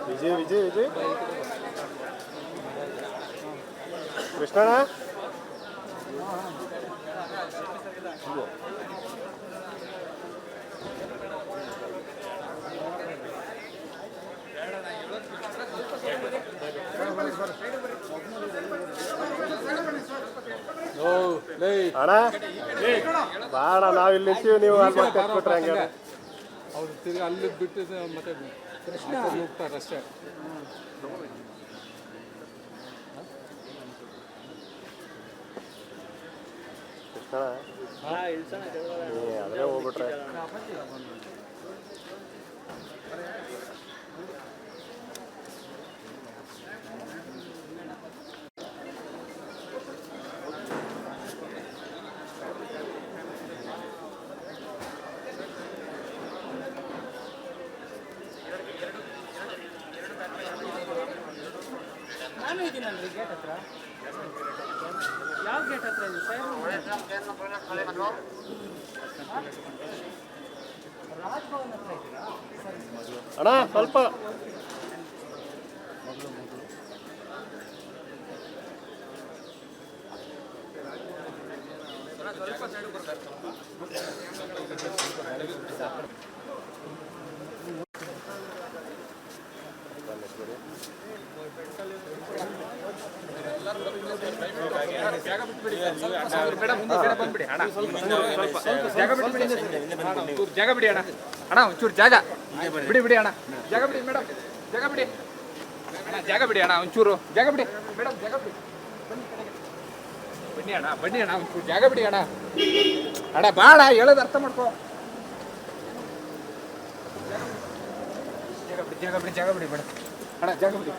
ವಿಜಯ್ ವಿಜಯ್ ವಿಜಯ್ ಕೃಷ್ಣಣ್ಣ ಅಣ್ಣ ಬಾಣ ನಾವಿಲ್ಲಿ ನಿಂತೀವಿ, ನೀವು ಅಲ್ಲಿ ಮತ್ತೆ ಎತ್ಬಿಟ್ರೆ ಹಂಗೆ ಅವ್ರು ತಿರ್ಗಿ ಅಲ್ಲಿ ಬಿಟ್ಟು ಮತ್ತೆ ಹೋಗ್ತಾರೆ ಅಷ್ಟೇ. ಅದೇ ಹೋಗ್ಬಿಟ್ರೆ ನಾನು ಇದ್ದೀನಲ್ರಿ ಗೇಟ್ ಹತ್ರ. ಯಾವ ಗೇಟ್ ಹತ್ರ ಇದೆ ಸರ್? ರಾಜ್ಭವನ್ ಹತ್ರ ಇದ್ದೀರಾ? ಅಣ್ಣ ಸ್ವಲ್ಪ ಜಾಗ ಬಿಡಿ ಅಣ್ಣ, ಅಣ್ಣ ಒಂಚೂರು ಜಾಗ ಬಿಡಿ ಬಿಡಿ ಅಣ್ಣ, ಜಾಗ ಬಿಡಿ ಮೇಡಮ್, ಜಾಗ ಬಿಡಿ ಅಣ್ಣ, ಜಾಗ ಬಿಡಿ ಅಣ್ಣ, ಒಂಚೂರು ಜಾಗ ಬಿಡಿ ಮೇಡಮ್, ಜಾಗ ಬಿಡಿ, ಬನ್ನಿ ಅಣ್ಣ, ಬನ್ನಿ ಅಣ್ಣ, ಒಂಚೂರು ಜಾಗ ಬಿಡಿ ಅಣ್ಣ, ಅಣ್ಣ ಬಾಳ ಹೇಳೋದು ಅರ್ಥ ಮಾಡ್ಕೋ, ಜಾಗ ಬಿಡಿ, ಜಾಗ ಬಿಡಿ, ಜಾಗ ಬಿಡಿ ಮೇಡಮ್, ಅಣ್ಣ ಜಾಗ ಬಿಡಿ.